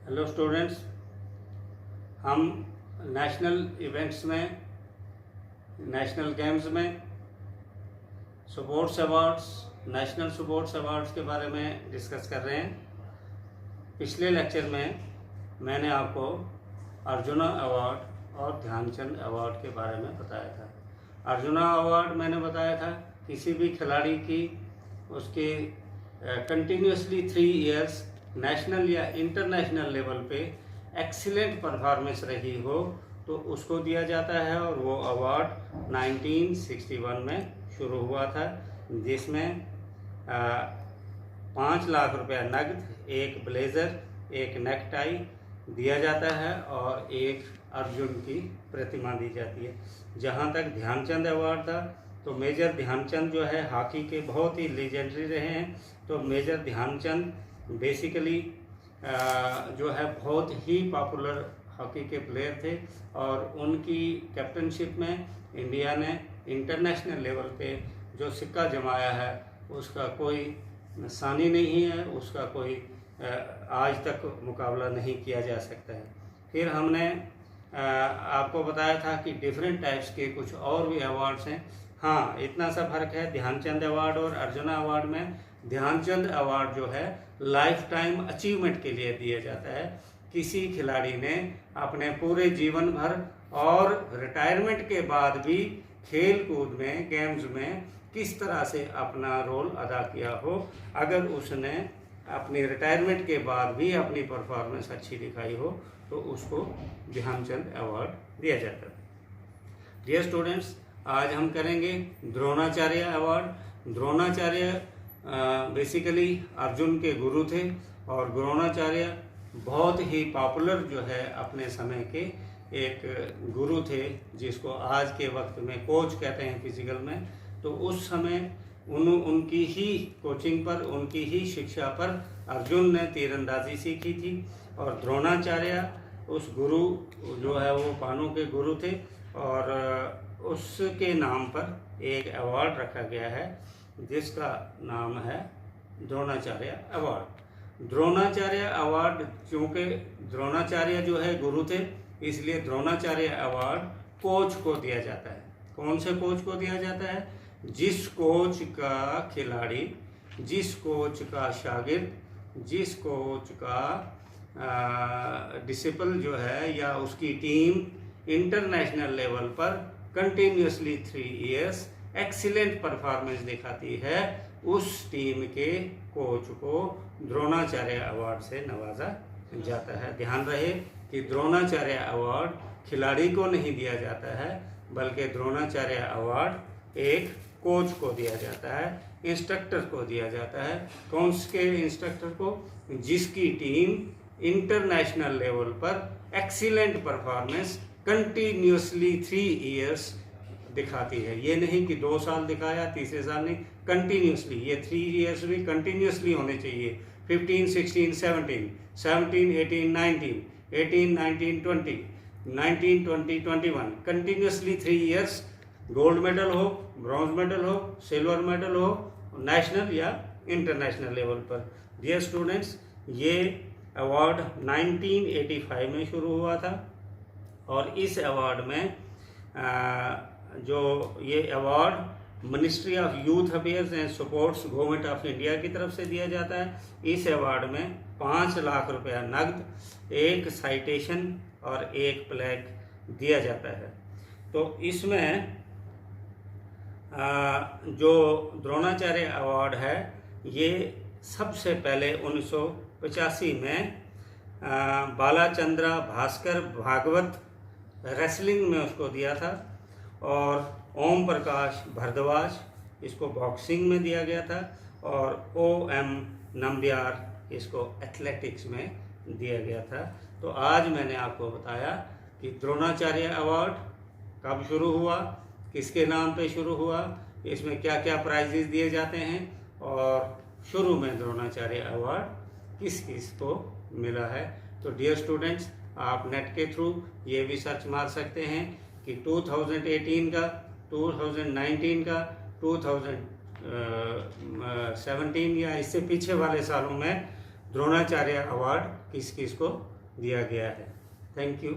Hello students, हम national events में, national games में sports awards, national sports awards के बारे में डिस्कस कर रहे हैं। पिछले लेक्चर में मैंने आपको अर्जुना अवार्ड और ध्यानचंद अवार्ड के बारे में बताया था। अर्जुना अवार्ड मैंने बताया था किसी भी खिलाड़ी की उसके कंटिन्यूसली 3 इयर्स नेशनल या इंटरनेशनल लेवल पे एक्सीलेंट परफॉर्मेंस रही हो तो उसको दिया जाता है, और वो अवार्ड 1961 में शुरू हुआ था, जिसमें 5 लाख रुपया नकद, एक ब्लेज़र, एक नेकटाई दिया जाता है और एक अर्जुन की प्रतिमा दी जाती है। जहाँ तक ध्यानचंद अवार्ड था तो मेजर ध्यानचंद जो है हॉकी के बहुत ही लेजेंडरी रहे हैं। तो मेजर ध्यानचंद बेसिकली जो है बहुत ही पॉपुलर हॉकी के प्लेयर थे, और उनकी कैप्टनशिप में इंडिया ने इंटरनेशनल लेवल पे जो सिक्का जमाया है उसका कोई सानी नहीं है, उसका कोई आज तक मुकाबला नहीं किया जा सकता है। फिर हमने आपको बताया था कि डिफरेंट टाइप्स के कुछ और भी अवार्ड्स हैं। हाँ, इतना सा फर्क है ध्यानचंद अवार्ड और अर्जुना अवार्ड में। ध्यानचंद अवार्ड जो है लाइफ टाइम अचीवमेंट के लिए दिया जाता है। किसी खिलाड़ी ने अपने पूरे जीवन भर और रिटायरमेंट के बाद भी खेल कूद में, गेम्स में किस तरह से अपना रोल अदा किया हो, अगर उसने अपनी रिटायरमेंट के बाद भी अपनी परफॉर्मेंस अच्छी दिखाई हो तो उसको ध्यानचंद अवार्ड दिया जाता है। डियर स्टूडेंट्स, आज हम करेंगे द्रोणाचार्य अवार्ड। द्रोणाचार्य बेसिकली अर्जुन के गुरु थे, और द्रोणाचार्य बहुत ही पॉपुलर जो है अपने समय के एक गुरु थे, जिसको आज के वक्त में कोच कहते हैं फिजिकल में। तो उस समय उनकी ही कोचिंग पर, उनकी ही शिक्षा पर अर्जुन ने तीरंदाजी सीखी थी, और द्रोणाचार्य उस गुरु जो है वो पांडवों के गुरु थे, और उसके नाम पर एक अवार्ड रखा गया है जिसका नाम है द्रोणाचार्य अवार्ड। द्रोणाचार्य अवार्ड, चूँकि द्रोणाचार्य जो है गुरु थे, इसलिए द्रोणाचार्य अवार्ड कोच को दिया जाता है। कौन से कोच को दिया जाता है? जिस कोच का खिलाड़ी, जिस कोच का शागिर्द, जिस कोच का डिसिपल जो है या उसकी टीम इंटरनेशनल लेवल पर कंटिन्यूसली 3 इयर्स एक्सीलेंट परफॉर्मेंस दिखाती है, उस टीम के कोच को द्रोणाचार्य अवार्ड से नवाजा जाता है। ध्यान रहे कि द्रोणाचार्य अवार्ड खिलाड़ी को नहीं दिया जाता है, बल्कि द्रोणाचार्य अवार्ड एक कोच को दिया जाता है, इंस्ट्रक्टर को दिया जाता है। कौन से इंस्ट्रक्टर को? जिसकी टीम इंटरनेशनल लेवल पर एक्सीलेंट परफॉर्मेंस कंटिन्यूसली 3 इयर्स दिखाती है। ये नहीं कि 2 साल दिखाया, तीसरे साल नहीं, कंटिन्यूसली। ये 3 इयर्स भी कंटिन्यूसली होने चाहिए। 15, 16, 17, 17, 18, 19, 18, 19, 20, 19, 20, 21, कंटिन्यूसली 3 इयर्स। गोल्ड मेडल हो, ब्रॉन्ज मेडल हो, सिल्वर मेडल हो, नेशनल या इंटरनेशनल लेवल पर। डियर स्टूडेंट्स, ये अवार्ड 1985 में शुरू हुआ था, और इस अवार्ड में जो ये award ministry of youth affairs and sports government of India की तरफ से दिया जाता है। इस अवार्ड में 5 लाख रुपया नकद, एक साइटेशन और एक प्लेक दिया जाता है। तो इसमें जो द्रोणाचार्य अवार्ड है ये सबसे पहले 1985 में बालाचंद्रा भास्कर भागवत रेसलिंग में उसको दिया था, और ओम प्रकाश भारद्वाज इसको बॉक्सिंग में दिया गया था, और OM नंबियार इसको एथलेटिक्स में दिया गया था। तो आज मैंने आपको बताया कि द्रोणाचार्य अवार्ड कब शुरू हुआ, किसके नाम पे शुरू हुआ, इसमें क्या क्या प्राइजेस दिए जाते हैं, और शुरू में द्रोणाचार्य अवार्ड किस किस को मिला है। तो डियर स्टूडेंट्स, आप नेट के थ्रू ये भी सर्च मार सकते हैं कि 2018 का, 2019 का, 2017 या इससे पीछे वाले सालों में द्रोणाचार्य अवार्ड किस किस को दिया गया है। Thank you.